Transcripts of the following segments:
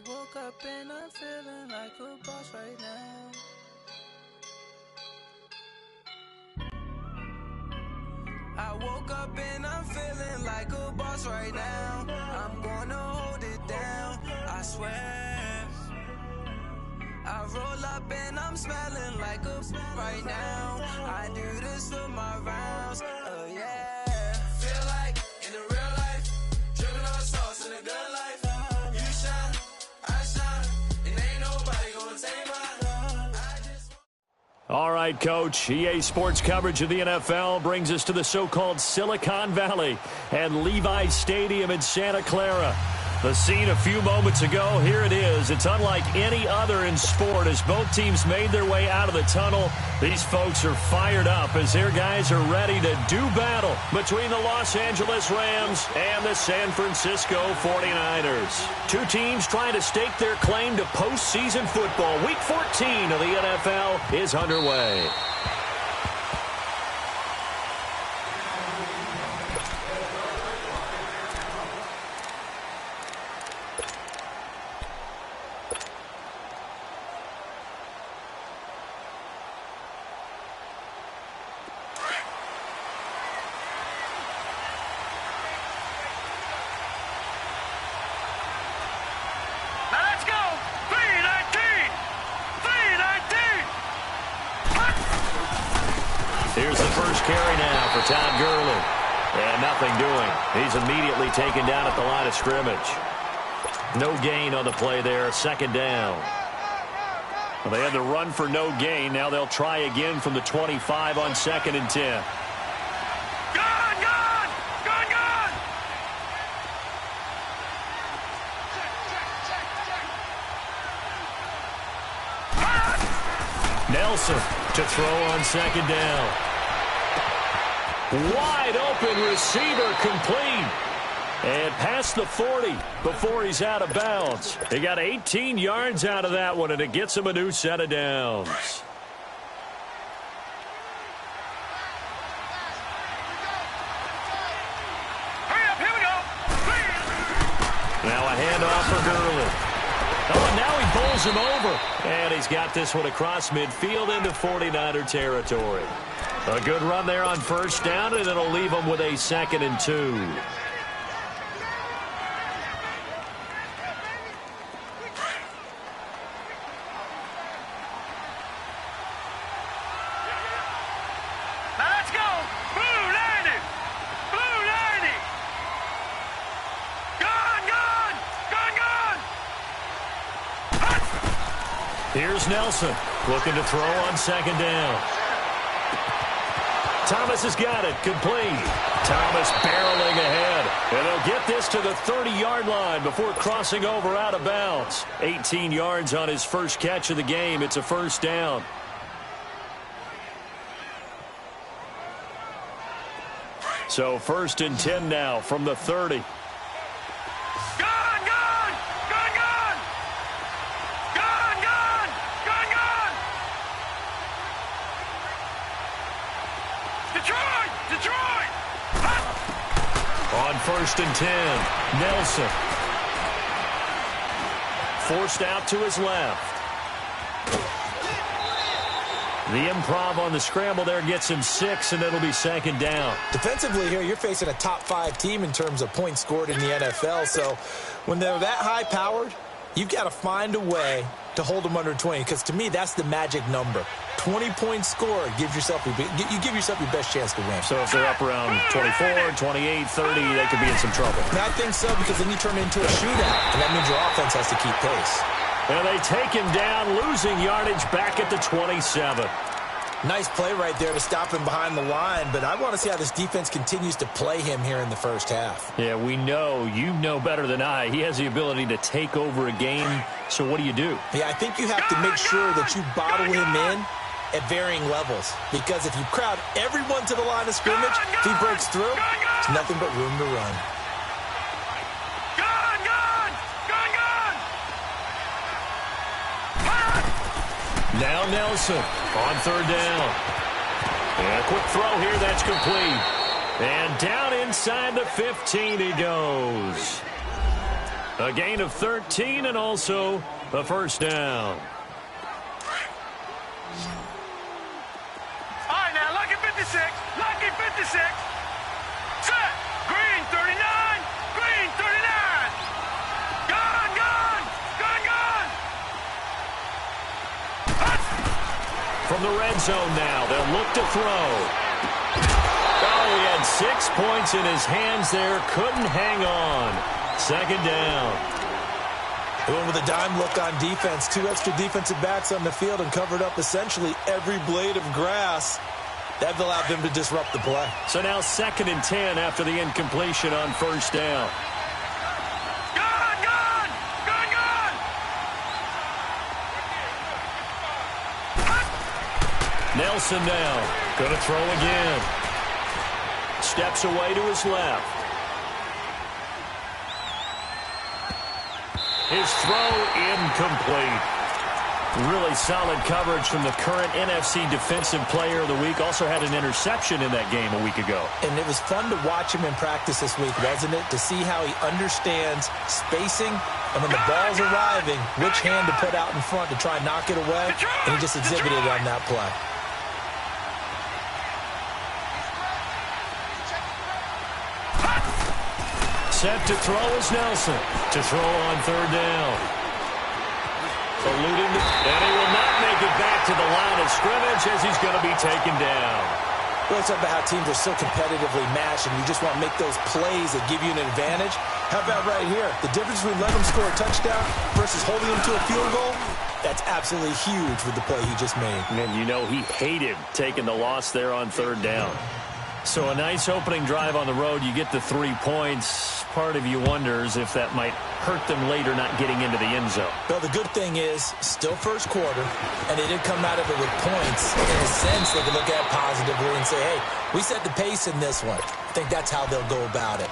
woke up and I'm feeling like a boss right now. I woke up and I'm feeling like a boss right now. I'm gonna hold it down, I swear. I roll up and I'm smelling like a right now. I do this for my rounds, oh yeah. Feel like in the real life, dripping on sauce in the good life. You shine, I shine, and ain't nobody gonna take mine. All right, Coach. EA Sports coverage of the NFL brings us to the so-called Silicon Valley and Levi Stadium in Santa Clara. The scene a few moments ago, here it is. It's unlike any other in sport as both teams made their way out of the tunnel. These folks are fired up as their guys are ready to do battle between the Los Angeles Rams and the San Francisco 49ers. Two teams trying to stake their claim to postseason football. Week 14 of the NFL is underway. Here's the first carry now for Todd Gurley. And nothing doing. He's immediately taken down at the line of scrimmage. No gain on the play there. Second down. Well, they had the run for no gain. Now they'll try again from the 25 on 2nd and 10. Nelson to throw on 2nd down. Wide open receiver complete. And past the 40 before he's out of bounds. He got 18 yards out of that one, and it gets him a new set of downs. Hurry up, here we go. Now a handoff for Gurley. Oh, and now he bowls him over. And he's got this one across midfield into 49er territory. A good run there on first down, and it'll leave him with a 2nd and 2. Now let's go. Blue 90. Blue 90. Gone. Here's Nelson looking to throw on 2nd down. Thomas has got it. Complete. Thomas barreling ahead. And they'll get this to the 30-yard line before crossing over out of bounds. 18 yards on his first catch of the game. It's a first down. So 1st and 10 now from the 30. Detroit! On 1st and 10, Nelson. Forced out to his left. The improv on the scramble there gets him 6, and it'll be 2nd down. Defensively here, you're facing a top-5 team in terms of points scored in the NFL. So when they're that high-powered, you've got to find a way to hold them under 20, because to me, that's the magic number. 20-point score gives yourself you give yourself your best chance to win. So if they're up around 24, 28, 30, they could be in some trouble. And I think so, because then you turn it into a shootout, and that means your offense has to keep pace. And they take him down, losing yardage back at the 27. Nice play right there to stop him behind the line, but I want to see how this defense continues to play him here in the first half. Yeah, we know. You know better than I. He has the ability to take over a game, so what do you do? Yeah, I think you have to make sure that you bottle him in at varying levels, because if you crowd everyone to the line of scrimmage, if he breaks through, it's nothing but room to run. Now Nelson on 3rd down. And a quick throw here, that's complete. And down inside the 15 he goes. A gain of 13 and also a first down. All right, now, lucky 56. Lucky 56. Set. Green 39. Green 39. Gun, gun. Gun, gun. From the red zone now, they'll look to throw. Oh, he had 6 points in his hands there. Couldn't hang on. Second down. Going with a dime look on defense. 2 extra defensive backs on the field and covered up essentially every blade of grass. That allowed them to disrupt the play. So now 2nd and 10 after the incompletion on first down. Gun, gun. Gun, gun. Nelson now. Going to throw again. Steps away to his left. His throw incomplete. Really solid coverage from the current NFC Defensive Player of the Week. Also had an interception in that game a week ago. And it was fun to watch him in practice this week, wasn't it? To see how he understands spacing and when the ball's arriving, which hand to put out in front to try and knock it away. And he just exhibited it on that play. Set to throw is Nelson. To throw on third down. Eluding, and he will not make it back to the line of scrimmage as he's going to be taken down. We always talk about how teams are so competitively matched and you just want to make those plays that give you an advantage. How about right here? The difference between letting them score a touchdown versus holding them to a field goal, that's absolutely huge with the play he just made. And you know he hated taking the loss there on third down. So a nice opening drive on the road. You get the 3 points. Part of you wonders if that might hurt them later not getting into the end zone. Well, the good thing is, still first quarter, and they did come out of it with points. In a sense, they can look at it positively and say, hey, we set the pace in this one. I think that's how they'll go about it.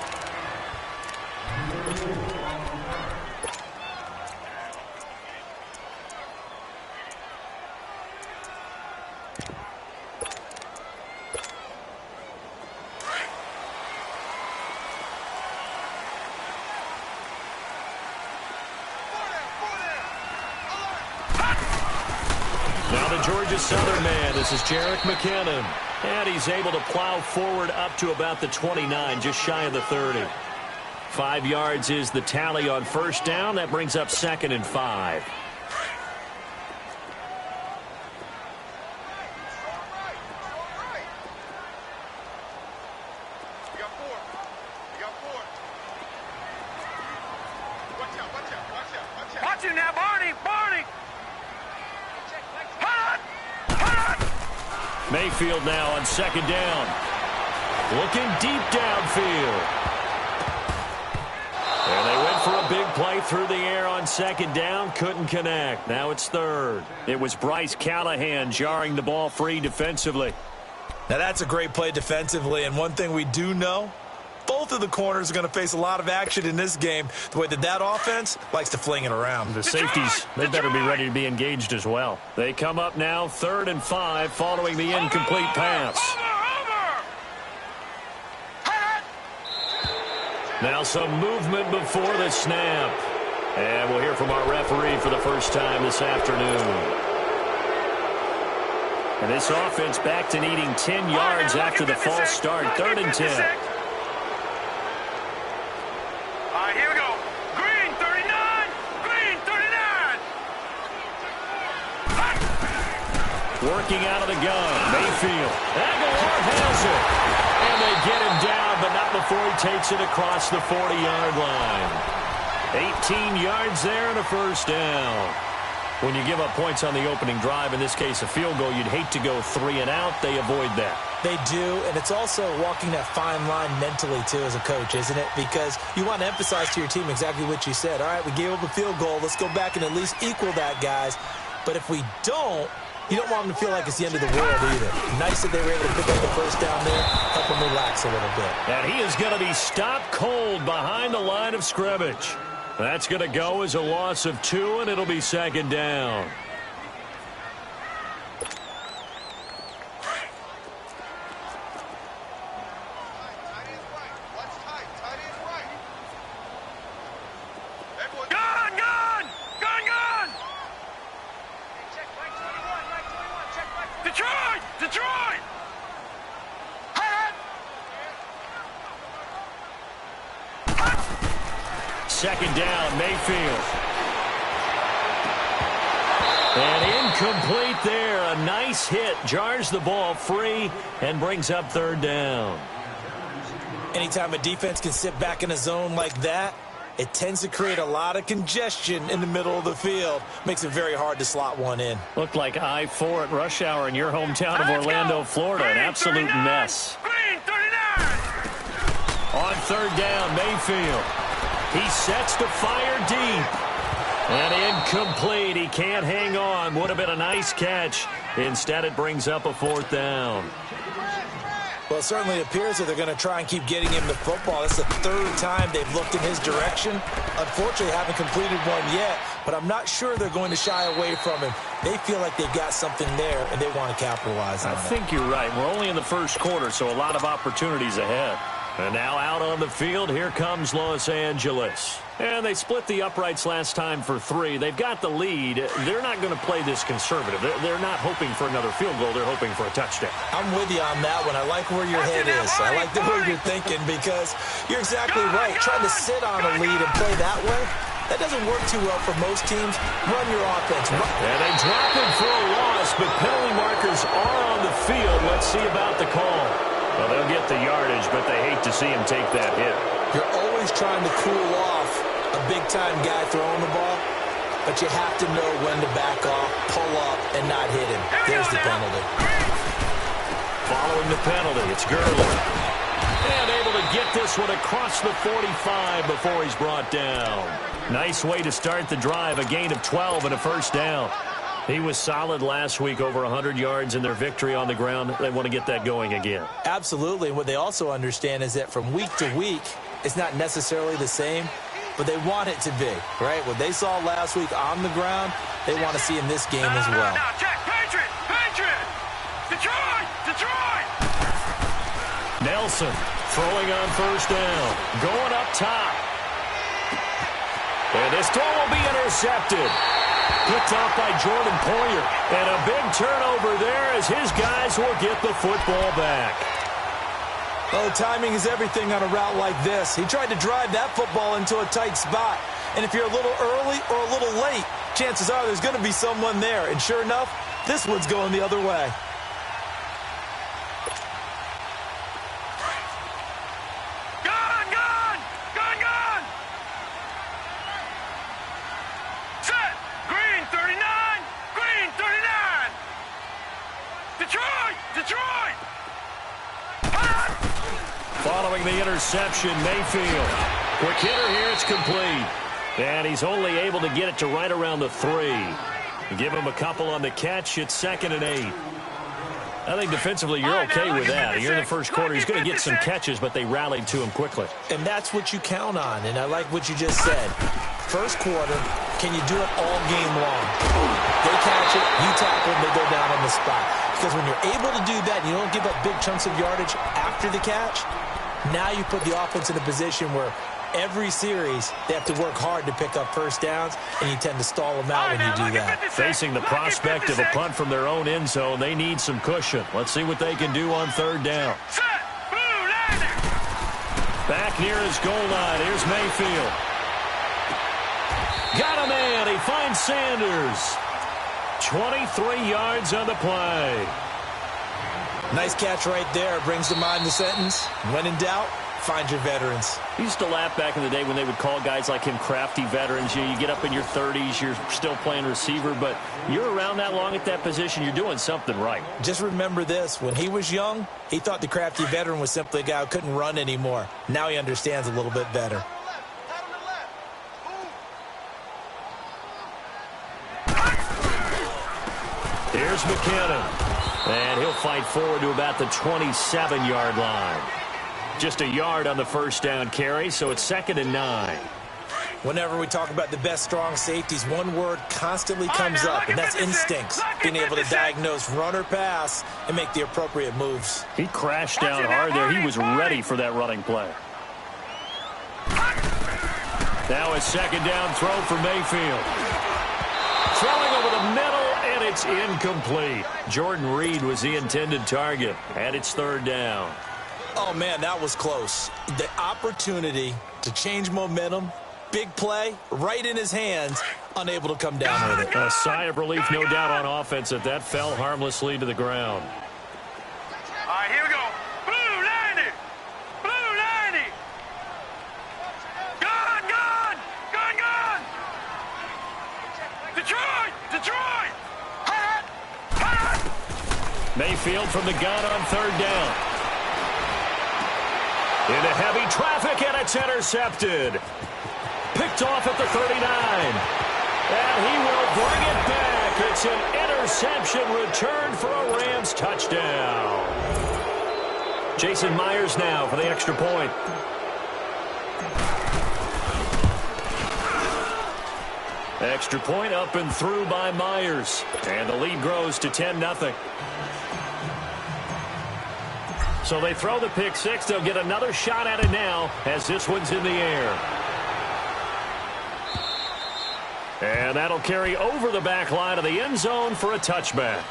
Georgia Southern man, this is Jerick McKinnon. And he's able to plow forward up to about the 29, just shy of the 30. 5 yards is the tally on first down. That brings up 2nd and 5. Watch him now, Barney. Barney. Mayfield now on 2nd down. Looking deep downfield. And they went for a big play through the air on 2nd down. Couldn't connect. Now it's 3rd. It was Bryce Callahan jarring the ball free defensively. Now that's a great play defensively. And one thing we do know, both of the corners are going to face a lot of action in this game. The way that offense likes to fling it around. The safeties, they better be ready to be engaged as well. They come up now 3rd and 5 following the incomplete pass. Now some movement before the snap. And we'll hear from our referee for the first time this afternoon. And this offense back to needing 10 yards after the false start. 3rd and 10. Here we go. Green 39. Green 39. Working out of the gun. Mayfield. Aguilar has it. And they get him down, but not before he takes it across the 40-yard line. 18 yards there and a first down. When you give up points on the opening drive, in this case a field goal, you'd hate to go 3 and out. They avoid that. They do, and it's also walking that fine line mentally, too, as a coach, isn't it? Because you want to emphasize to your team exactly what you said. All right, we gave up a field goal. Let's go back and at least equal that, guys. But if we don't, you don't want them to feel like it's the end of the world either. Nice that they were able to pick up the first down there, help them relax a little bit. And he is going to be stopped cold behind the line of scrimmage. That's going to go as a loss of 2, and it'll be 2nd down. second down. Mayfield. And incomplete there. A nice hit. Jars the ball free and brings up third down. Anytime a defense can sit back in a zone like that, it tends to create a lot of congestion in the middle of the field. Makes it very hard to slot one in. Looked like I-4 at rush hour in your hometown of Orlando, Florida. An absolute mess. Green 39. On third down, Mayfield. He sets to fire deep. And incomplete. He can't hang on. Would have been a nice catch. Instead, it brings up a fourth down. Well, it certainly appears that they're going to try and keep getting him the football. It's the third time they've looked in his direction. Unfortunately, haven't completed one yet, but I'm not sure they're going to shy away from him. They feel like they've got something there, and they want to capitalize on it. I think you're right. We're only in the first quarter, so a lot of opportunities ahead. And now out on the field, here comes Los Angeles. And they split the uprights last time for 3. They've got the lead. They're not going to play this conservative. They're not hoping for another field goal. They're hoping for a touchdown. I'm with you on that one. I like where your head is. I like the way you're thinking because you're exactly right. Trying to sit on a lead and play that way, that doesn't work too well for most teams. Run your offense. And they drop him for a loss, but penalty markers are on the field. Let's see about the call. Well, they'll get the yardage, but they hate to see him take that hit. You're always trying to cool off a big-time guy throwing the ball, but you have to know when to back off, pull up, and not hit him. There's the penalty. Following the penalty, it's Gurley. And able to get this one across the 45 before he's brought down. Nice way to start the drive, a gain of 12 and a first down. He was solid last week, over 100 yards in their victory on the ground. They want to get that going again. Absolutely. And what they also understand is that from week to week, it's not necessarily the same, but they want it to be, right? What they saw last week on the ground, they want to see in this game as well. Now, check. Patriot! Patriot! Detroit! Detroit! Nelson throwing on first down. Going up top. And this throw will be intercepted. Picked off by Jordan Poyer. And a big turnover there as his guys will get the football back. Oh, timing is everything on a route like this. He tried to drive that football into a tight spot. And if you're a little early or a little late, chances are there's going to be someone there. And sure enough, this one's going the other way. Following the interception, Mayfield. Quick hitter here, it's complete. And he's only able to get it to right around the 3. Give him a couple on the catch, it's 2nd and 8. I think defensively you're okay with that. You're in the first quarter. He's going to get some catches, but they rallied to him quickly. And that's what you count on, and I like what you just said. First quarter, can you do it all game long? They catch it, you tackle them, they go down on the spot. Because when you're able to do that, you don't give up big chunks of yardage after the catch, now you put the offense in a position where every series they have to work hard to pick up first downs, and you tend to stall them out when you do that. Facing the prospect of a punt from their own end zone, they need some cushion. Let's see what they can do on third down. Back near his goal line, here's Mayfield. Got a man, he finds Sanders. 23 yards on the play. Nice catch right there. Brings to mind the sentence, when in doubt, find your veterans. I used to laugh back in the day when they would call guys like him crafty veterans. You get up in your 30s, you're still playing receiver, but you're around that long at that position, you're doing something right. Just remember this. When he was young, he thought the crafty veteran was simply a guy who couldn't run anymore. Now he understands a little bit better. Here's McKinnon. And he'll fight forward to about the 27-yard line. Just a yard on the first down carry, so it's 2nd and 9. Whenever we talk about the best strong safeties, one word constantly comes up, and that's instincts. Being able to diagnose run or pass and make the appropriate moves. He crashed down hard there. He was ready for that running play. Now a 2nd down throw for Mayfield. Throwing over the middle, and it's incomplete. Jordan Reed was the intended target, and it's 3rd down. Oh, man, that was close. The opportunity to change momentum Big play, right in his hands, unable to come down with it. A sigh of relief, no doubt, on offense that that fell harmlessly to the ground. All right, here we go. Blue 90. Blue 90. Gun, gun. Gun, gun. Detroit. Detroit. Hot. Hot. Mayfield from the gun on third down. Into heavy traffic, and it's intercepted. Picked off at the 39. And he will bring it back. It's an interception return for a Rams touchdown. Jason Myers now for the extra point. Extra point up and through by Myers. And the lead grows to 10-0. So they throw the pick six. They'll get another shot at it now as this one's in the air. And that'll carry over the back line of the end zone for a touchback.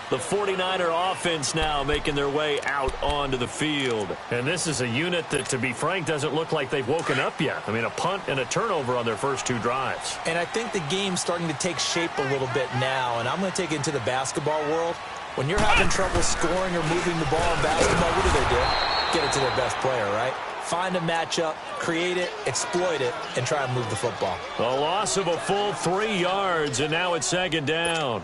The 49er offense now making their way out onto the field. And this is a unit that, to be frank, doesn't look like they've woken up yet. I mean, a punt and a turnover on their first two drives. And I think the game's starting to take shape a little bit now. And I'm going to take it into the basketball world. When you're having trouble scoring or moving the ball in basketball, what do? Get it to their best player, right? Find a matchup, create it, exploit it, and try and move the football. A loss of a full 3 yards, and now it's second down.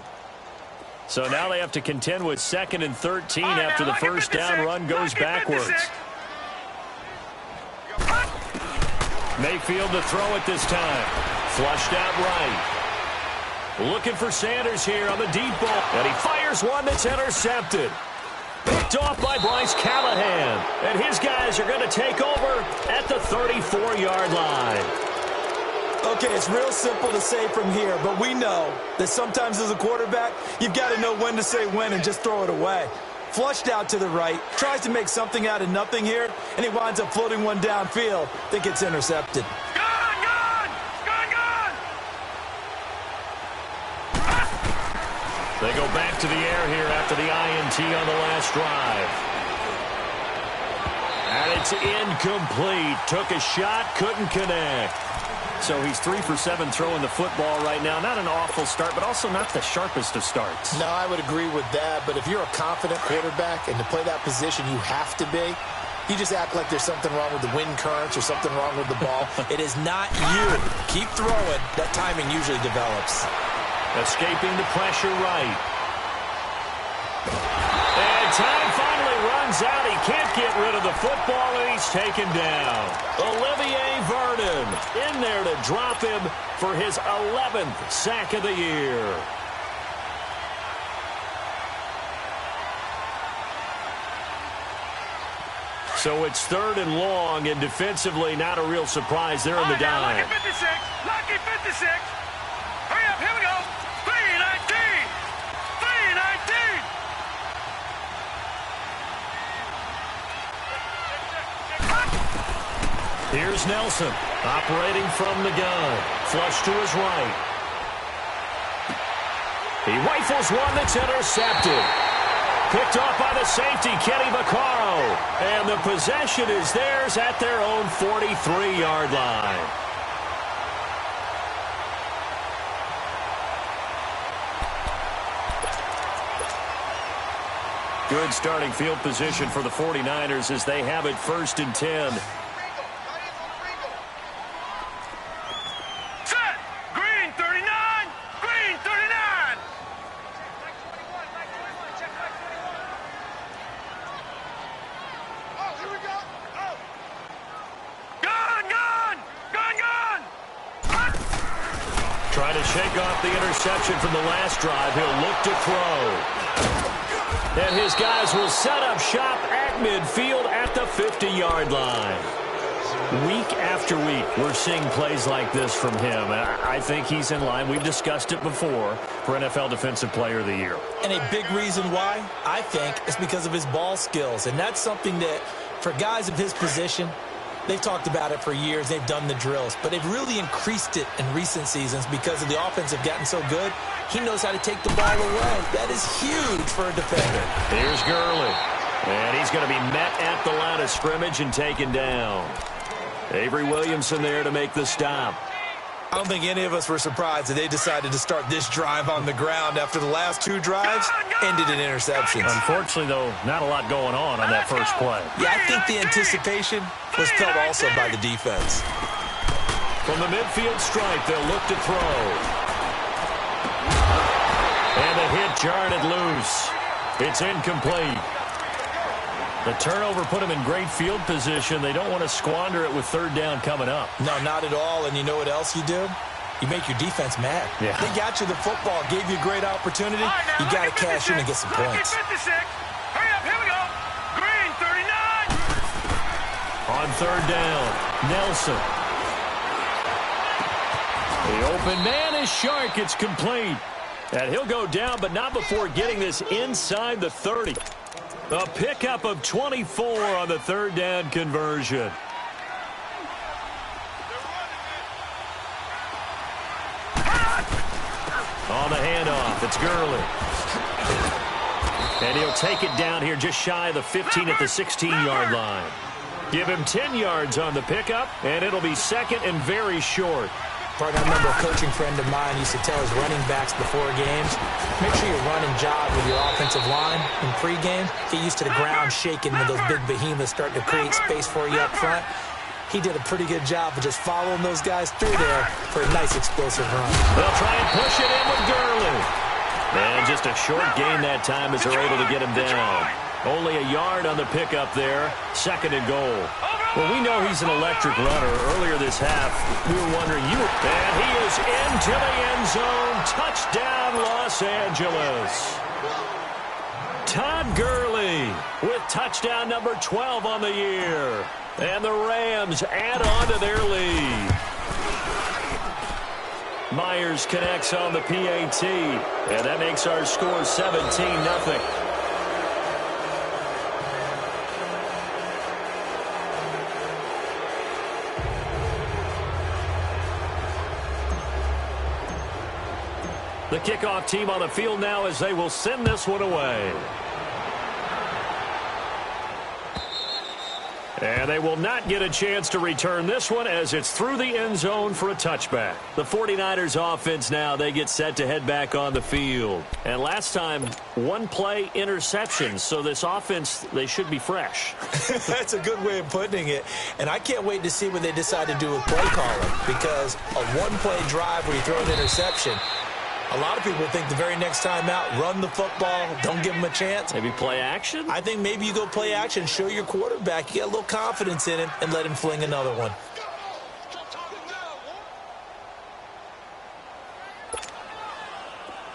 So now they have to contend with 2nd and 13 after the first down run goes backwards. Mayfield to throw it this time. Flushed out right. Looking for Sanders here on the deep ball. And he fires one that's intercepted. Picked off by Bryce Callahan. And his guys are going to take over at the 34-yard line. Okay, it's real simple to say from here, but we know that sometimes as a quarterback, you've got to know when to say when and just throw it away. Flushed out to the right, tries to make something out of nothing here, and he winds up floating one downfield. Think it's intercepted. They go back to the air here after the INT on the last drive. And it's incomplete. Took a shot, couldn't connect. So he's 3 for 7 throwing the football right now. Not an awful start, but also not the sharpest of starts. No, I would agree with that. But if you're a confident quarterback and to play that position you have to be, you just act like there's something wrong with the wind currents or something wrong with the ball. It is not you. Keep throwing. That timing usually develops. Escaping the pressure right. And time finally runs out. He can't get rid of the football, and he's taken down. Olivier Vernon in there to drop him for his 11th sack of the year. So it's 3rd and long, and defensively not a real surprise there in the dime. Lucky 56. Lucky 56. Hurry up. Here we go. 319. 319. Here's Nelson, operating from the gun. Flush to his right. He rifles one that's intercepted. Picked off by the safety, Kenny Vaccaro. And the possession is theirs at their own 43-yard line. Good starting field position for the 49ers as they have it 1st and 10. Set. Green 39. Green 39. Oh, here we go. Oh. Gun, gun. Gun, gun. Trying to shake off the interception from the last drive. He'll look to throw. And his guys will set up shop at midfield at the 50-yard line. Week after week, we're seeing plays like this from him. I think he's in line. We've discussed it before for NFL Defensive Player of the Year. And a big reason why, I think, is because of his ball skills. And that's something that, for guys of his position, they've talked about it for years. They've done the drills. But they've really increased it in recent seasons because of the offense have gotten so good. He knows how to take the ball away. That is huge for a defender. Here's Gurley. And he's going to be met at the line of scrimmage and taken down. Avery Williamson there to make the stop. I don't think any of us were surprised that they decided to start this drive on the ground after the last 2 drives ended in interceptions. Unfortunately, though, not a lot going on that first play. Yeah, I think the anticipation was felt also by the defense. From the midfield stripe, they'll look to throw. And the hit jarred it loose. It's incomplete. The turnover put them in great field position. They don't want to squander it with 3rd down coming up. No, not at all. And you know what else you do? You make your defense mad. Yeah. They got you the football, gave you a great opportunity. You got to cash in and get some points. Hurry up, here we go. Green, 39. On 3rd down, Nelson. The open man is Shark. It's complete. And he'll go down, but not before getting this inside the 30. A pickup of 24 on the 3rd down conversion. On the handoff, it's Gurley. And he'll take it down here just shy of the 15 at the 16-yard line. Give him 10 yards on the pickup, and it'll be 2nd and very short. Partner, I remember a coaching friend of mine used to tell his running backs before games, make sure you run and jog with your offensive line in pregame. Get used to the ground shaking when those big behemoths start to create space for you up front. He did a pretty good job of just following those guys through there for a nice explosive run. They'll try and push it in with Gurley. And just a short gain that time as they're able to get him down. Only a yard on the pickup there. 2nd and goal. Well, we know he's an electric runner. Earlier this half, we were wondering, and he is into the end zone. Touchdown, Los Angeles. Todd Gurley with touchdown number 12 on the year. And the Rams add on to their lead. Myers connects on the PAT. And that makes our score 17-0. The kickoff team on the field now as they will send this one away. And they will not get a chance to return this one as it's through the end zone for a touchback. The 49ers offense now, they get set to head back on the field. And last time, 1-play interception. So this offense, they should be fresh. That's a good way of putting it. And I can't wait to see what they decide to do with play calling. Because a 1-play drive where you throw an interception, a lot of people think the very next time out, run the football, don't give them a chance. Maybe play action? I think maybe you go play action, show your quarterback, you get a little confidence in him, and let him fling another one.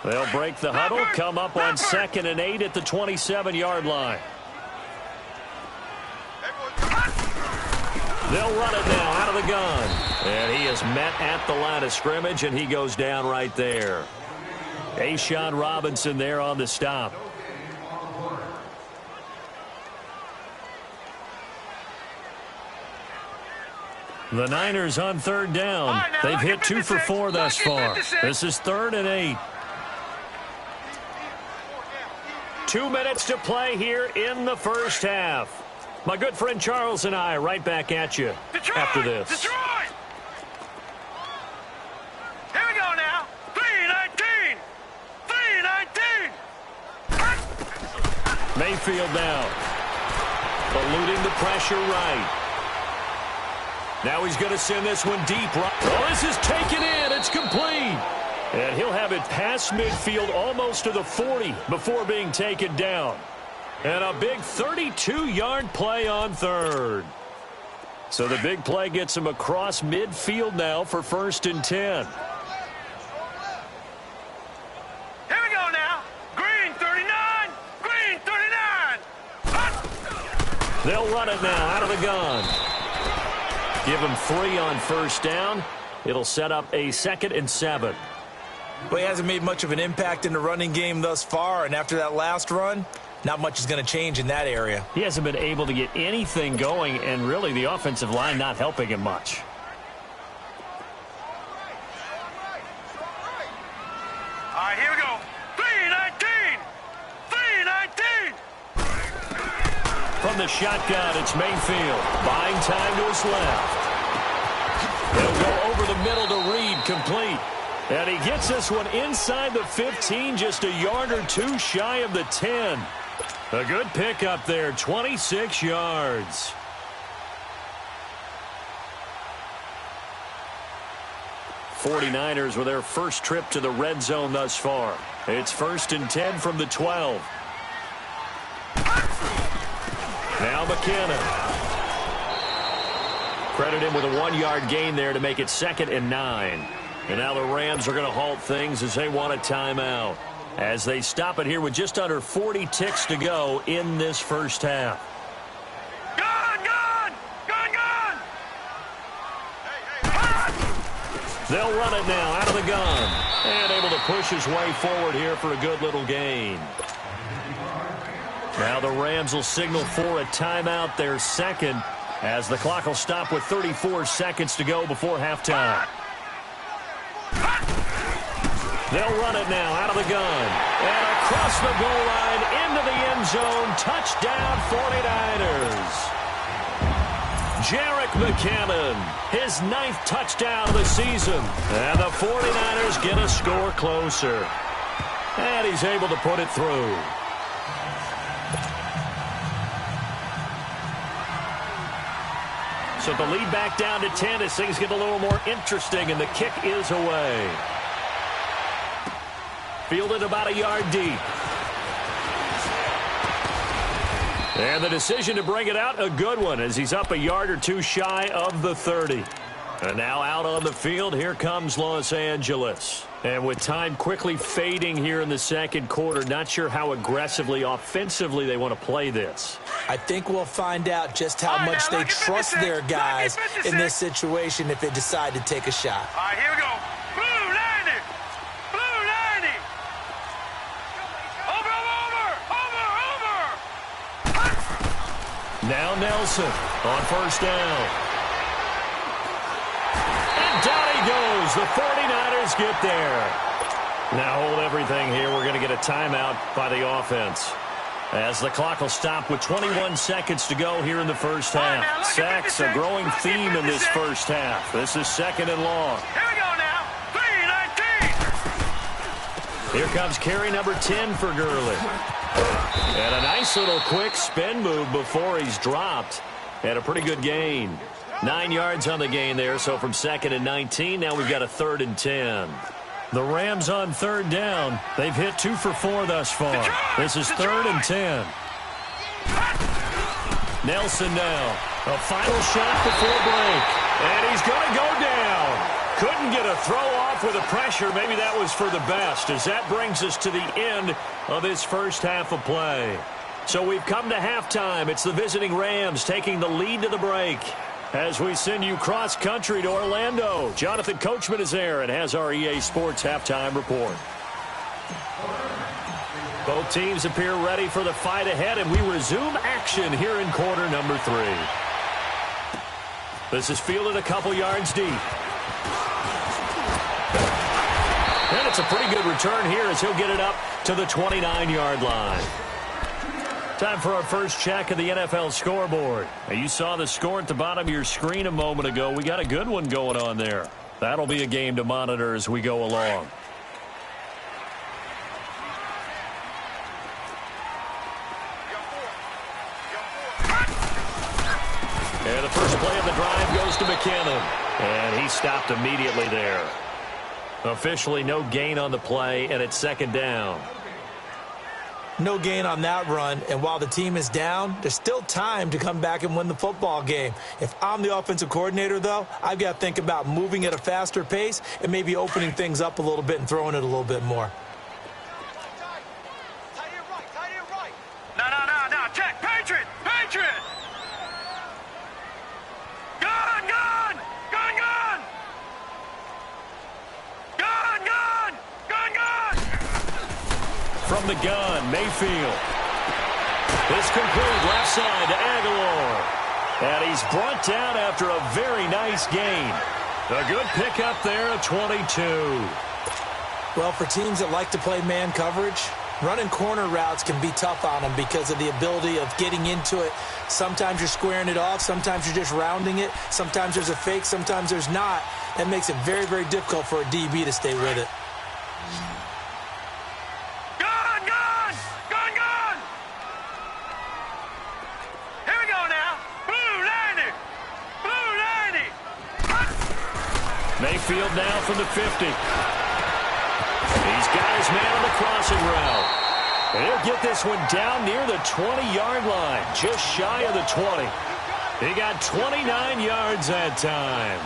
They'll break the huddle, come up on 2nd and 8 at the 27-yard line. They'll run it now out of the gun. And he is met at the line of scrimmage, and he goes down right there. A'Shawn Robinson there on the stop. The Niners on 3rd down. They've hit 2 for 4 thus far. This is 3rd and 8. 2 minutes to play here in the first half. My good friend Charles and I right back at you after this. Detroit! Here we go now. 3-19. 3-19. Mayfield now. Eluding the pressure right. Now he's going to send this one deep. Oh, this is taken in. It's complete. And he'll have it past midfield almost to the 40 before being taken down. And a big 32-yard play on 3rd. So the big play gets him across midfield now for 1st and 10. Here we go now. Green 39. Green 39. They'll run it now out of the gun. Give him 3 on 1st down. It'll set up a 2nd and 7. Well, he hasn't made much of an impact in the running game thus far, and after that last run, not much is going to change in that area. He hasn't been able to get anything going, and really the offensive line not helping him much. All right, here we go. 3-19. 3-19. From the shotgun, it's Mayfield. Buying time to his left. They'll go over the middle to Reed. complete. And he gets this one inside the 15, just a yard or two shy of the 10. A good pickup there, 26 yards. '49ers with their first trip to the red zone thus far. It's 1st and 10 from the 12. Now McKinnon. Credit him with a 1-yard gain there to make it 2nd and 9. And now the Rams are going to halt things as they want a timeout, as they stop it here with just under 40 ticks to go in this first half. They'll run it now out of the gun. And able to push his way forward here for a good little gain. Now the Rams will signal for a timeout, their second, as the clock will stop with 34 seconds to go before halftime. They'll run it now out of the gun. And across the goal line into the end zone. Touchdown 49ers. Jerick McKinnon, his 9th touchdown of the season. And the 49ers get a score closer. And he's able to put it through. So the lead back down to 10 as things get a little more interesting, and the kick is away. Fielded about a yard deep. And the decision to bring it out, a good one, as he's up a yard or two shy of the 30. And now out on the field, here comes Los Angeles. And with time quickly fading here in the second quarter, not sure how aggressively, offensively they want to play this. I think we'll find out just how much they trust their guys in this situation if they decide to take a shot. All right, here we go. Blue 90. Blue 90. Over. Now Nelson on first down. And down he goes. The 49ers get there. Now hold everything here. We're going to get a timeout by the offense, as the clock will stop with 21 seconds to go here in the first half. Sacks, a growing theme in this first half. This is 2nd and long. Here we go now. 3-19. Here comes carry number 10 for Gurley. And a nice little quick spin move before he's dropped. And a pretty good gain. 9 yards on the gain there, so from 2nd and 19, now we've got a 3rd and 10. The Rams on 3rd down. They've hit 2 for 4 thus far. This is 3rd and 10. Nelson now. A final shot before break. And he's going to go down. Couldn't get a throw off with the pressure. Maybe that was for the best, as that brings us to the end of this first half of play. So we've come to halftime. It's the visiting Rams taking the lead to the break, as we send you cross-country to Orlando. Jonathan Coachman is there and has our EA Sports halftime report. Both teams appear ready for the fight ahead, and we resume action here in quarter number 3. This is fielded a couple yards deep. And it's a pretty good return here as he'll get it up to the 29-yard line. Time for our first check of the NFL scoreboard. Now, you saw the score at the bottom of your screen a moment ago. We got a good one going on there. That'll be a game to monitor as we go along. And the first play of the drive goes to McKinnon. And he stopped immediately there. Officially no gain on the play, and it's 2nd down. No gain on that run, and while the team is down, there's still time to come back and win the football game. If I'm the offensive coordinator, though, I've got to think about moving at a faster pace and maybe opening things up a little bit and throwing it a little bit more. No. Check. Patriot. Gun. From the gun, Mayfield. It's complete left side to Aguilar. And he's brought down after a very nice gain. A good pickup there at 22. Well, for teams that like to play man coverage, Running corner routes can be tough on him because of the ability of getting into it. Sometimes you're squaring it off. Sometimes you're just rounding it. Sometimes there's a fake. Sometimes there's not. That makes it very, very difficult for a DB to stay with it. Gone, gone! Gone, gone! Here we go now. Blue 90! Blue 90! Mayfield now from the 50. He's got his man on the crossing route. And he'll get this one down near the 20-yard line, just shy of the 20. He got 29 yards that time.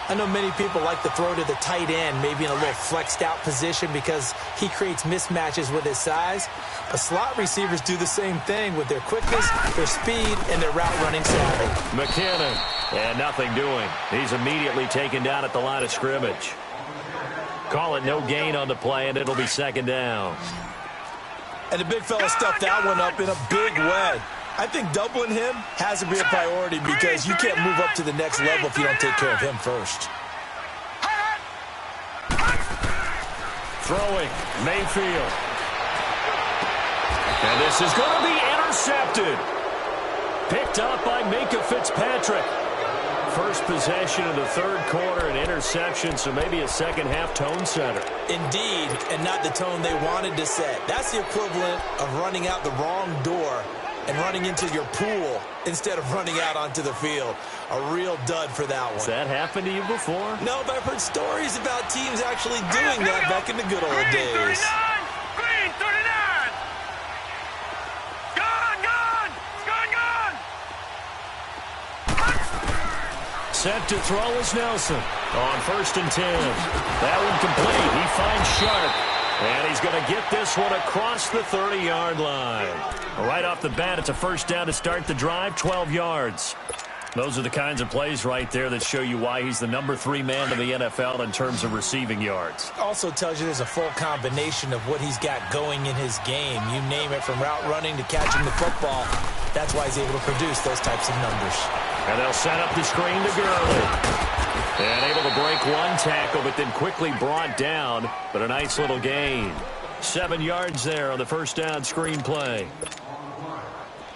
I know many people like to throw to the tight end, maybe in a little flexed out position because he creates mismatches with his size. But slot receivers do the same thing with their quickness, their speed, and their route running savvy. McKinnon, and nothing doing. He's immediately taken down at the line of scrimmage. Call it no gain on the play, and it'll be second down. And the big fella stuffed that one up in a big way. I think doubling him has to be a priority because you can't move up to the next level if you don't take care of him first. Throwing, Mayfield. And this is going to be intercepted. Picked up by Minka Fitzpatrick. First possession of the third quarter, an interception, so maybe a second-half tone setter. Indeed, and not the tone they wanted to set. That's the equivalent of running out the wrong door and running into your pool instead of running out onto the field. A real dud for that one. Has that happened to you before? No, but I've heard stories about teams actually doing that back in the good old days. Green 39! Gone, gone! Gone, gone! Set to throw is Nelson on 1st and 10. That one complete. He finds Sharp. And he's going to get this one across the 30-yard line. Right off the bat, it's a first down to start the drive, 12 yards. Those are the kinds of plays right there that show you why he's the number 3 man in the NFL in terms of receiving yards. Also tells you there's a full combination of what he's got going in his game. You name it, from route running to catching the football. That's why he's able to produce those types of numbers. And they'll set up the screen to Gurley. And able to break one tackle, but then quickly brought down. But a nice little gain. 7 yards there on the first down screen play.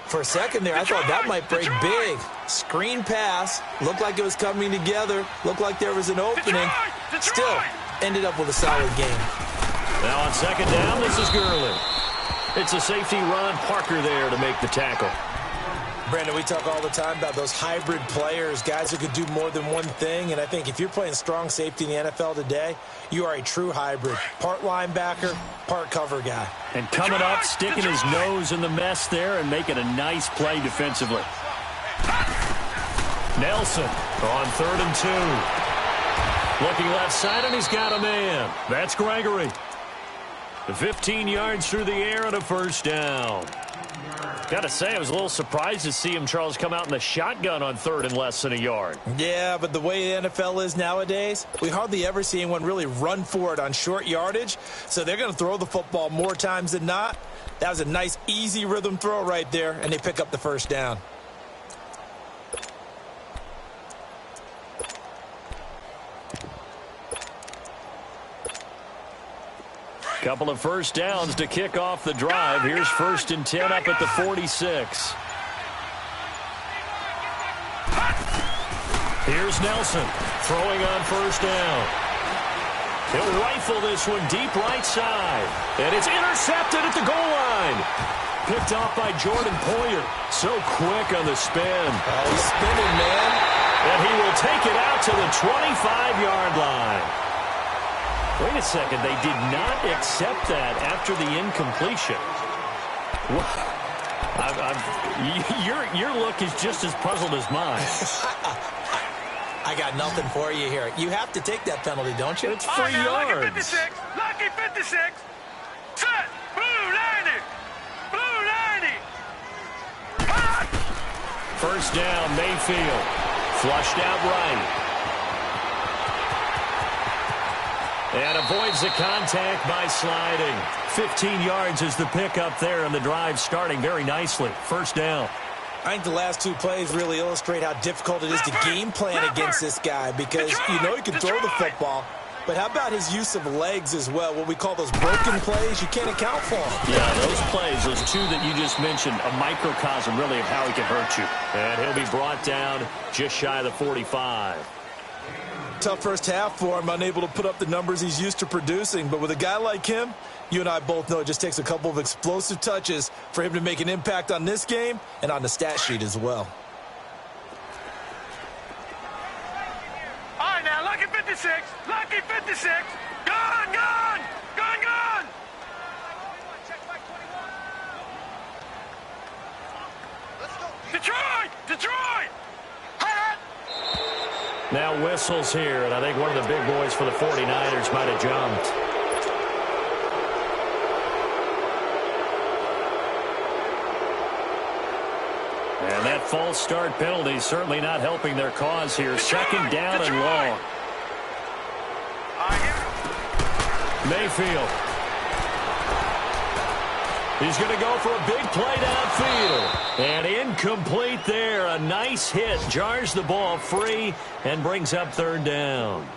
For a second there, I thought that might break big. Screen pass. Looked like it was coming together. Looked like there was an opening. Still, ended up with a solid game. Now on second down, this is Gurley. It's a safety, Ron Parker there to make the tackle. Brandon, we talk all the time about those hybrid players, guys who could do more than one thing. And I think if you're playing strong safety in the NFL today, you are a true hybrid. Part linebacker, part cover guy. And coming up, sticking his nose in the mess there and making a nice play defensively. Nelson on 3rd and 2. Looking left side, and he's got a man. That's Gregory. 15 yards through the air and a first down. Got to say, I was a little surprised to see him, Charles, come out in the shotgun on 3rd and less than a yard. Yeah, but the way the NFL is nowadays, we hardly ever see anyone really run for it on short yardage. So they're going to throw the football more times than not. That was a nice, easy rhythm throw right there, and they pick up the first down. Couple of first downs to kick off the drive. Here's 1st and 10 up at the 46. Here's Nelson throwing on first down. He'll rifle this one deep right side. And it's intercepted at the goal line. Picked off by Jordan Poyer. So quick on the spin. Oh, he's spinning, man. And he will take it out to the 25-yard line. Wait a second, they did not accept that after the incompletion. Your look is just as puzzled as mine. I got nothing for you here. You have to take that penalty, don't you? It's 3 yards. Lucky 56. Lucky 56. Set. Blue 90. Blue 90. First down, Mayfield. Flushed out right. And avoids the contact by sliding. 15 yards is the pickup there, and the drive starting very nicely. First down. I think the last 2 plays really illustrate how difficult it is to game plan against this guy because you know he can throw the football, But how about his use of legs as well? What we call those broken plays, you can't account for them. Yeah, those plays, those two that you just mentioned, a microcosm really of how he can hurt you. And he'll be brought down just shy of the 45. Tough first half for him, unable to put up the numbers he's used to producing. But with a guy like him, you and I both know it just takes a couple of explosive touches for him to make an impact on this game and on the stat sheet as well. All right, now, lucky 56. Lucky 56. Gun, gun. Gun, gun. Detroit. Detroit. Now whistles here, and I think one of the big boys for the 49ers might have jumped. And that false start penalty certainly not helping their cause here. Second down and long. Mayfield. He's going to go for a big play downfield. And incomplete there. A nice hit. Jars the ball free and brings up third down.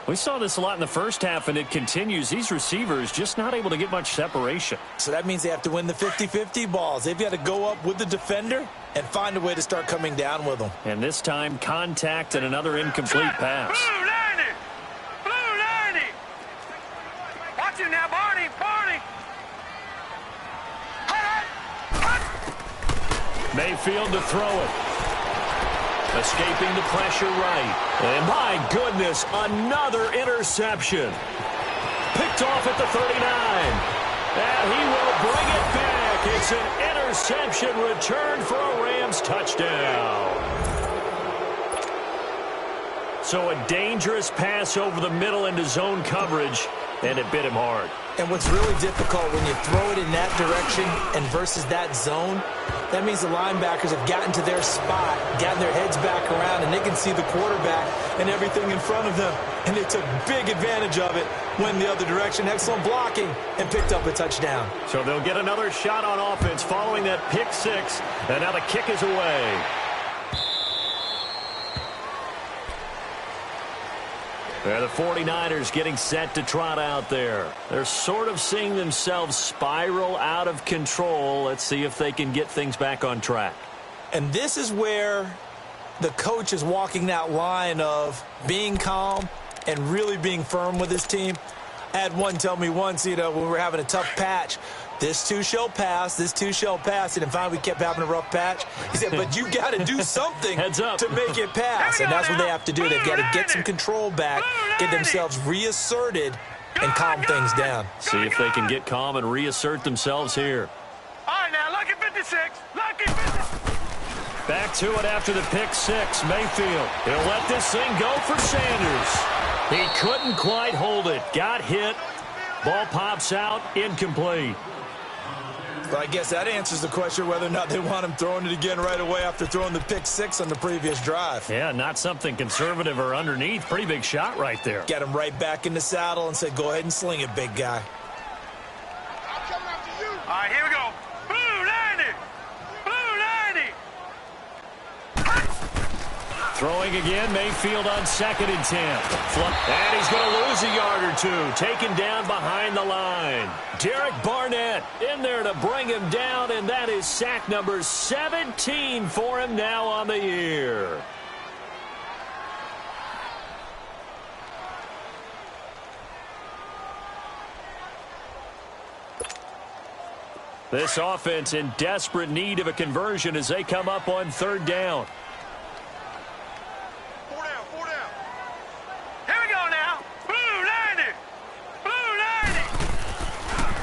We saw this a lot in the first half, and it continues. These receivers just not able to get much separation. So that means they have to win the 50-50 balls. They've got to go up with the defender and find a way to start coming down with them. And this time, contact and another incomplete pass. Blue 90. Blue 90. Watch him now, Barney. Barney. Mayfield to throw it. Escaping the pressure right. And my goodness, another interception. Picked off at the 39. And he will bring it back. It's an interception return for a Rams touchdown. So a dangerous pass over the middle into zone coverage, and it bit him hard. And what's really difficult when you throw it in that direction and versus that zone, that means the linebackers have gotten to their spot, gotten their heads back around, and they can see the quarterback and everything in front of them. And they took big advantage of it, went the other direction, excellent blocking, and picked up a touchdown. So they'll get another shot on offense following that pick six, and now the kick is away. And the 49ers getting set to trot out there. They're sort of seeing themselves spiral out of control. Let's see if they can get things back on track. And this is where the coach is walking that line of being calm and really being firm with his team. I had one tell me once, when we were having a tough patch, this too shall pass, this too shall pass. And finally we kept having a rough patch. He said, but you got to do something to make it pass. And that's what they have to do. They've got to get some control back, get themselves reasserted, and calm things down. See if they can get calm and reassert themselves here. All right, now, lucky 56. Lucky 56. Back to it after the pick six. Mayfield. He'll let this thing go for Sanders. He couldn't quite hold it. Got hit. Ball pops out. Incomplete. Well, I guess that answers the question whether or not they want him throwing it again right away after throwing the pick six on the previous drive. Yeah, not something conservative or underneath. Pretty big shot right there. Get him right back in the saddle and say, go ahead and sling it, big guy. I'm coming after you. All right, here we go. Blue 90. Blue 90. Throwing again, Mayfield on 2nd and 10. And he's going to lose a yard or two. Taken down behind the line. Derek Barnett in there to bring him down, and that is sack number 17 for him now on the year. This offense in desperate need of a conversion as they come up on 3rd down.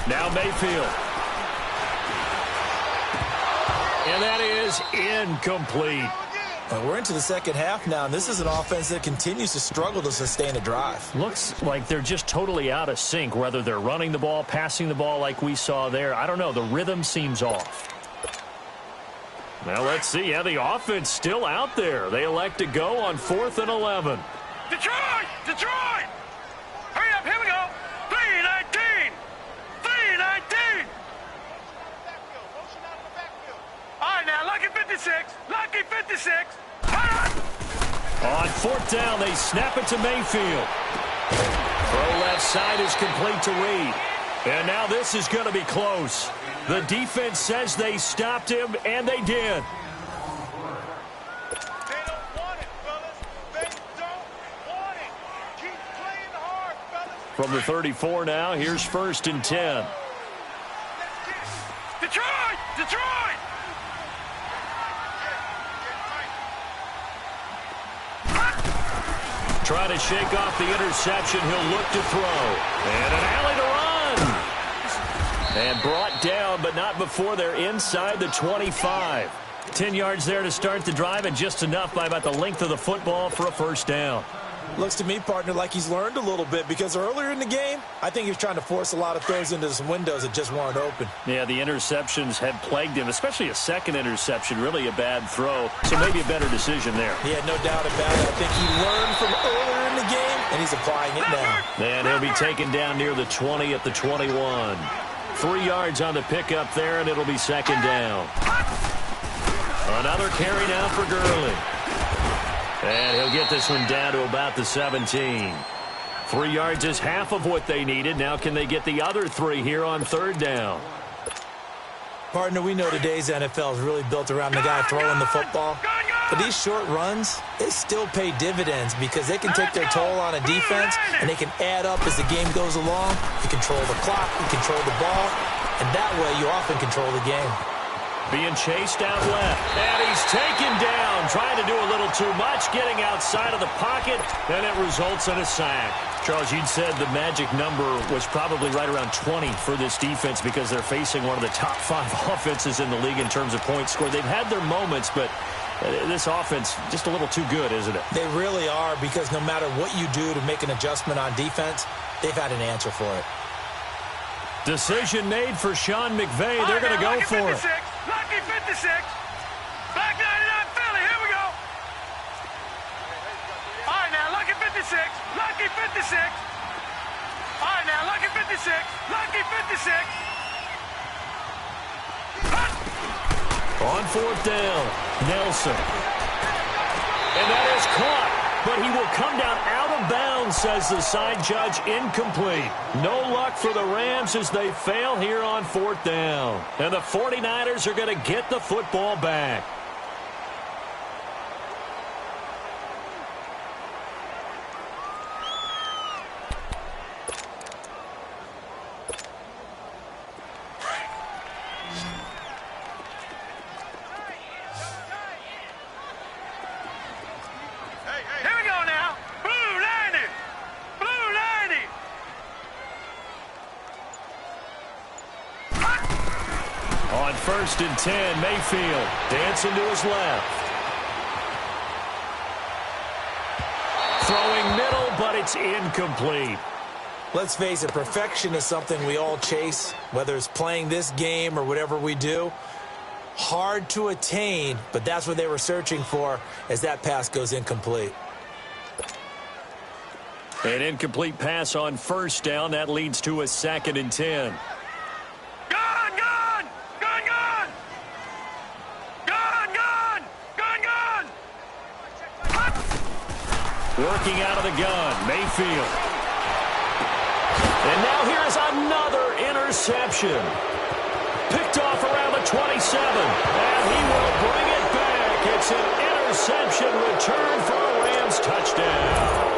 Now Mayfield. And that is incomplete. We're into the second half now, and this is an offense that continues to struggle to sustain a drive. Looks like they're just totally out of sync, whether they're running the ball, passing the ball like we saw there. I don't know. The rhythm seems off. Now let's see. Yeah, the offense still out there. They elect to go on 4th and 11. Detroit! Detroit! Hurry up, here we go! 3-19! 3-19! All right, now, lucky 56. Lucky 56. On 4th down, they snap it to Mayfield. Throw left side is complete to Reed. And now this is going to be close. The defense says they stopped him, and they did. They don't want it, fellas. They don't want it. Keep playing hard, fellas. From the 34 now, here's 1st and 10. Detroit! Detroit! Trying to shake off the interception. He'll look to throw. And an alley to run. And brought down, but not before they're inside the 25. 10 yards there to start the drive, and just enough by about the length of the football for a 1st down. Looks to me, partner, like he's learned a little bit, because earlier in the game, I think he was trying to force a lot of throws into some windows that just weren't open. Yeah, the interceptions had plagued him, especially a second interception, really a bad throw. So maybe a better decision there. Yeah, no doubt about it. I think he learned from earlier in the game, and he's applying it now. And he'll be taken down near the 20 at the 21. 3 yards on the pickup there, and it'll be 2nd down. Another carry now for Gurley. And he'll get this one down to about the 17. 3 yards is half of what they needed. Now can they get the other 3 here on 3rd down? Partner, we know today's NFL is really built around the guy throwing the football. But these short runs, they still pay dividends because they can take their toll on a defense, and they can add up as the game goes along. You control the clock, you control the ball, and that way you often control the game. Being chased out left, and he's taken down, trying to do a little too much, getting outside of the pocket, and it results in a sack. Charles, you'd said the magic number was probably right around 20 for this defense because they're facing one of the top 5 offenses in the league in terms of points scored. They've had their moments, but this offense just a little too good, isn't it? They really are, because no matter what you do to make an adjustment on defense, they've had an answer for it. Decision made for Sean McVay. They're going to go for it. Lucky 56. Back 99 Philly. Here we go. All right, now, lucky 56. Lucky 56. All right, now, lucky 56. Lucky 56. On 4th down, Nelson. And that is caught, but he will come down out of bounds, says the side judge. Incomplete. No luck for the Rams as they fail here on 4th down. And the 49ers are going to get the football back. Here we go now. Blue 90. Blue 90. On 1st and 10, Mayfield dancing to his left. Throwing middle, but it's incomplete. Let's face it, perfection is something we all chase, whether it's playing this game or whatever we do. Hard to attain, but that's what they were searching for as that pass goes incomplete. An incomplete pass on 1st down. That leads to a 2nd and 10. Gun, gun. Gun, gun. Gun, gun. Gun, gun. Working out of the gun, Mayfield. And now here's another interception. Picked off around the 27. And he will bring it back. It's an interception return for a Rams touchdown.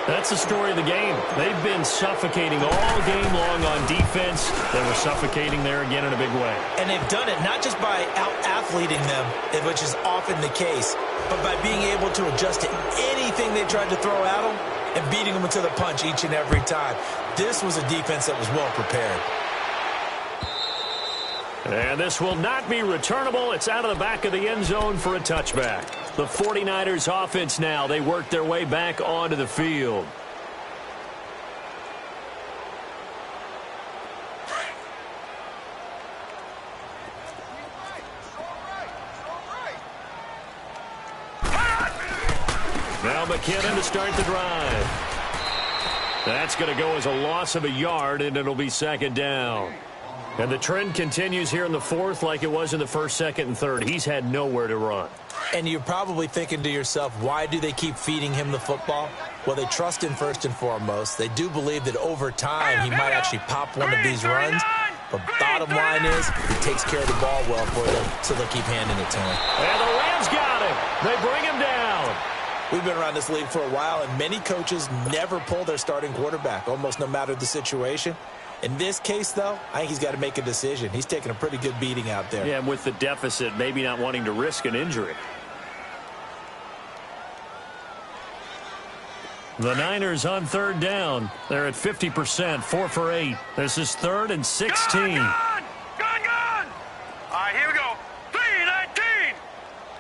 That's the story of the game. They've been suffocating all game long on defense. They were suffocating there again in a big way. And they've done it not just by out-athleting them, which is often the case, but by being able to adjust to anything they tried to throw at them and beating them into the punch each and every time. This was a defense that was well prepared. And this will not be returnable. It's out of the back of the end zone for a touchback. The 49ers offense now, they work their way back onto the field. Now McKinnon to start the drive. That's going to go as a loss of a yard, and it'll be 2nd down. And the trend continues here in the fourth like it was in the first, second, and third. He's had nowhere to run. And you're probably thinking to yourself, why do they keep feeding him the football? Well, they trust him first and foremost. They do believe that over time he might actually pop one of these runs. But bottom line is, he takes care of the ball well for them, so they'll keep handing it to him. And the Rams got him. They bring him down. We've been around this league for a while, and many coaches never pull their starting quarterback, almost no matter the situation. In this case, though, I think he's got to make a decision. He's taking a pretty good beating out there. Yeah, and with the deficit, maybe not wanting to risk an injury. The Niners on third down. They're at 50%, 4 for 8. This is 3rd and 16. Gone! All right, here we go.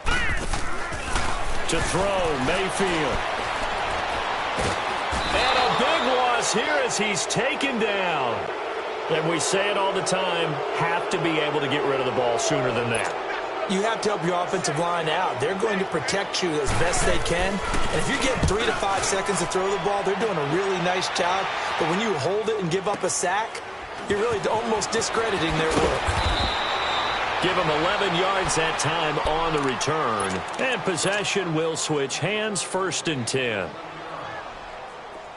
3-19. To throw, Mayfield. And a big loss here as he's taken down. And we say it all the time, have to be able to get rid of the ball sooner than that. You have to help your offensive line out. They're going to protect you as best they can. And if you're getting 3 to 5 seconds to throw the ball, they're doing a really nice job. But when you hold it and give up a sack, you're really almost discrediting their work. Give them 11 yards that time on the return. And possession will switch hands, 1st and 10.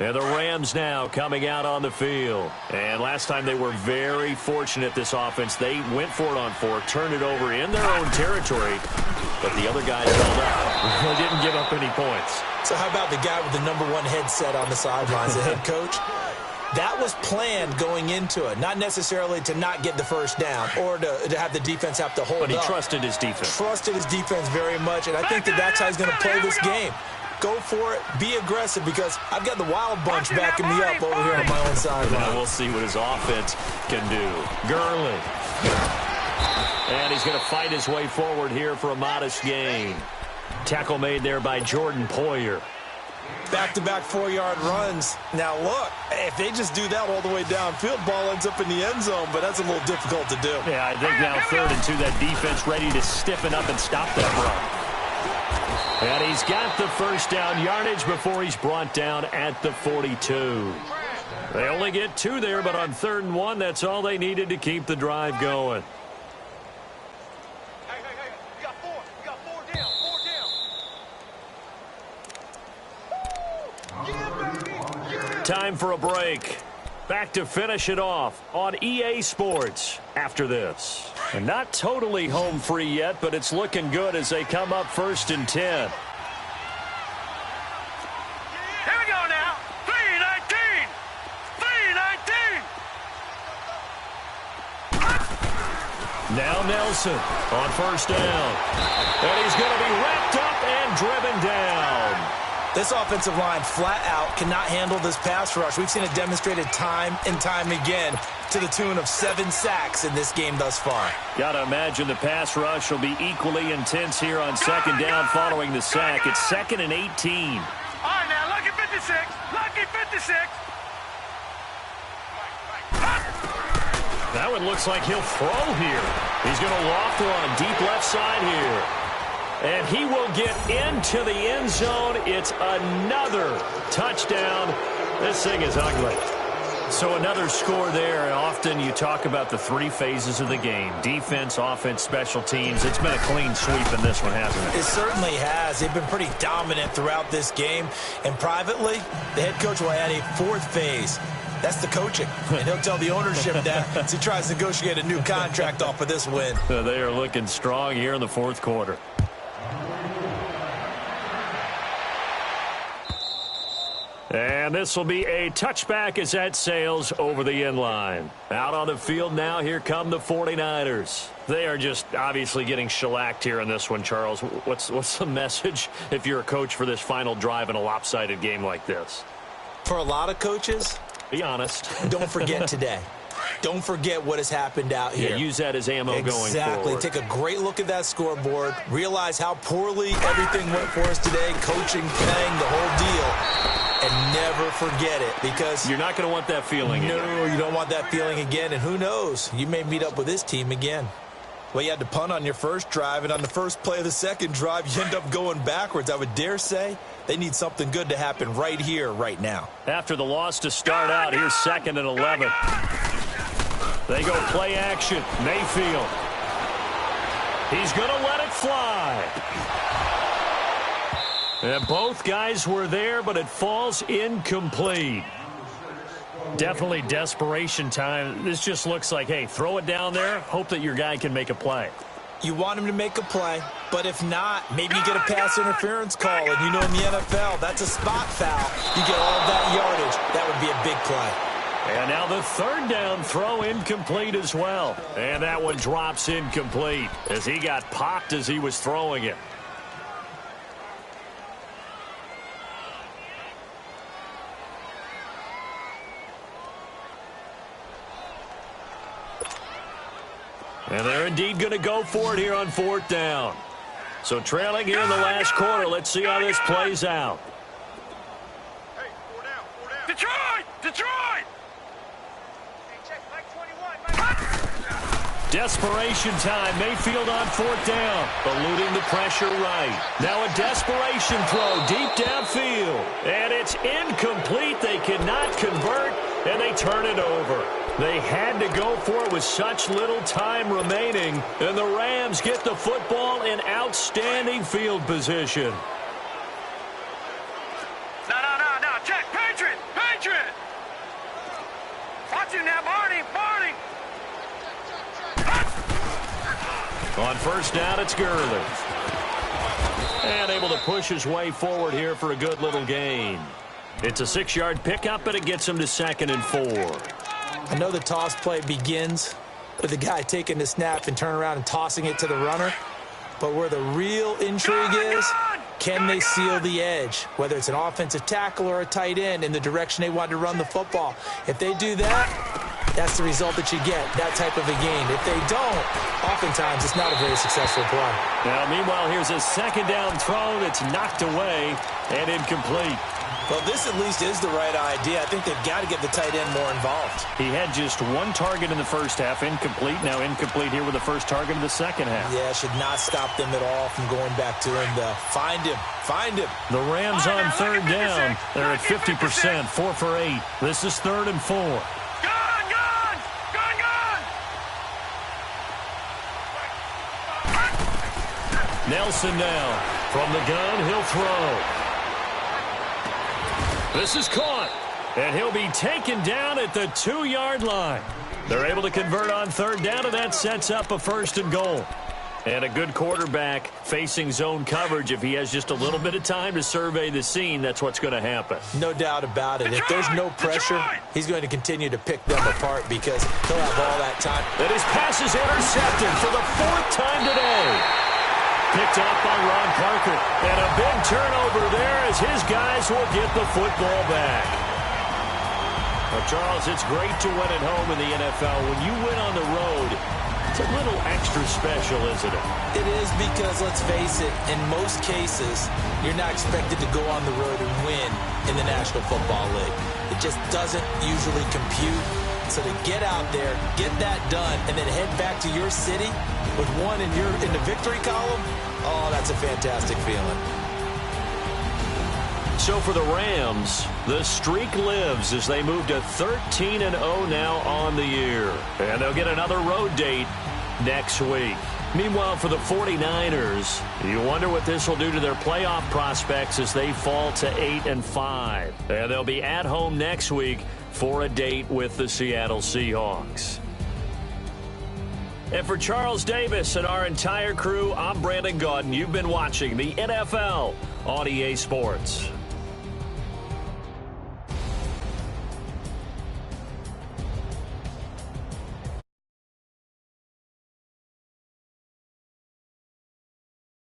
And the Rams now coming out on the field. And last time they were very fortunate, this offense. They went for it on 4, turned it over in their own territory. But the other guys held up. They didn't give up any points. So how about the guy with the #1 headset on the sidelines, the head coach? That was planned going into it, not necessarily to not get the first down or to have the defense have to hold up. But he trusted his defense. Trusted his defense very much, and I think that's how he's going to play this game. Go for it. Be aggressive, because I've got the wild bunch backing me up over here on my own sideline. Now we'll see what his offense can do. Gurley. And he's going to fight his way forward here for a modest gain. Tackle made there by Jordan Poyer. Back-to-back 4-yard runs. Now, look, if they just do that all the way downfield, ball ends up in the end zone, but that's a little difficult to do. Yeah, I think now 3rd and 2, that defense ready to stiffen up and stop that run. And he's got the first down yardage before he's brought down at the 42. They only get 2 there, but on 3rd and 1, that's all they needed to keep the drive going. Hey, you got 4. You got 4 down. Yeah, baby. Time for a break. Back to finish it off on EA Sports after this. And not totally home free yet, but it's looking good as they come up 1st and 10. Here we go now. 3-19. 3-19. Now Nelson on 1st down. And he's going to be wrapped up and driven down. This offensive line flat out cannot handle this pass rush. We've seen it demonstrated time and time again to the tune of 7 sacks in this game thus far. Got to imagine the pass rush will be equally intense here on 2nd down following the sack. It's 2nd and 18. All right, now, lucky 56. Lucky 56. That one looks like he'll throw here. He's going to loft one deep left side here. And he will get into the end zone. It's another touchdown. This thing is ugly. So another score there. And often you talk about the 3 phases of the game. Defense, offense, special teams. It's been a clean sweep in this one, hasn't it? It certainly has. They've been pretty dominant throughout this game. And privately, the head coach will add a 4th phase. That's the coaching. And he'll tell the ownership that as he tries to negotiate a new contract off of this win. They are looking strong here in the 4th quarter. And this will be a touchback as that sails over the end line. Out on the field now, here come the 49ers. They are just obviously getting shellacked here in this one, Charles. What's the message if you're a coach for this final drive in a lopsided game like this? For a lot of coaches, be honest. Don't forget today. Don't forget what has happened out here. Yeah, use that as ammo going forward. Exactly. Take a great look at that scoreboard. Realize how poorly everything went for us today. Coaching, playing, the whole deal. And never forget it, because you're not going to want that feeling again. No, you don't want that feeling again. And who knows? You may meet up with this team again. Well, you had to punt on your first drive, and on the first play of the second drive, you end up going backwards. I would dare say they need something good to happen right here, right now. After the loss to start out, here's 2nd and 11. They go play action. Mayfield. He's going to let it fly. And both guys were there, but it falls incomplete. Definitely desperation time. This just looks like, hey, throw it down there, hope that your guy can make a play. You want him to make a play, but if not, maybe you get a pass interference call. And you know in the NFL, that's a spot foul. You get all of that yardage. That would be a big play. And now the third down throw incomplete as well. And that one drops incomplete as he got popped as he was throwing it. And they're indeed going to go for it here on fourth down. So trailing here in the last quarter. Let's see how this plays out. Hey, 4 down, 4 down. Detroit! Detroit! Hey, check, Mike 21. Desperation time. Mayfield on fourth down. Eluding the pressure right. Now a desperation throw deep downfield. And it's incomplete. They cannot convert, and they turn it over. They had to go for it with such little time remaining, and the Rams get the football in outstanding field position. No, check, Patriot! Watch him now, Barney! On first down, it's Gurley. And able to push his way forward here for a good little gain. It's a 6-yard pickup, and it gets him to 2nd and 4. I know the toss play begins with the guy taking the snap and turning around and tossing it to the runner. But where the real intrigue is, can they seal the edge? Whether it's an offensive tackle or a tight end in the direction they want to run the football. If they do that, that's the result that you get, that type of a gain. If they don't, oftentimes it's not a very successful play. Now, meanwhile, here's a 2nd down throw that's knocked away and incomplete. Well, this at least is the right idea. I think they've got to get the tight end more involved. He had just 1 target in the first half, incomplete. Now incomplete here with the first target in the second half. Yeah, should not stop them at all from going back to him. Find him. The Rams on third down. They're at 50%, 4 for 8. This is 3rd and 4. Gun! Nelson now. From the gun, he'll throw. This is caught, and he'll be taken down at the 2-yard line. They're able to convert on third down, and that sets up a 1st and goal. And a good quarterback facing zone coverage. If he has just a little bit of time to survey the scene, that's what's going to happen. No doubt about it. If there's no pressure, he's going to continue to pick them apart because he'll have all that time. And his pass is intercepted for the 4th time today. Picked off by Ron Parker. And a big turnover there as his guys will get the football back. Well, Charles, it's great to win at home in the NFL. When you win on the road, it's a little extra special, isn't it? It is because, let's face it, in most cases, you're not expected to go on the road and win in the National Football League. It just doesn't usually compute. So to get out there, get that done, and then head back to your city with one in the victory column, oh, that's a fantastic feeling. So for the Rams, the streak lives as they move to 13-0 now on the year. And they'll get another road date next week. Meanwhile, for the 49ers, you wonder what this will do to their playoff prospects as they fall to 8-5. And they'll be at home next week for a date with the Seattle Seahawks. And for Charles Davis and our entire crew, I'm Brandon Gaudin. You've been watching the NFL on EA Sports.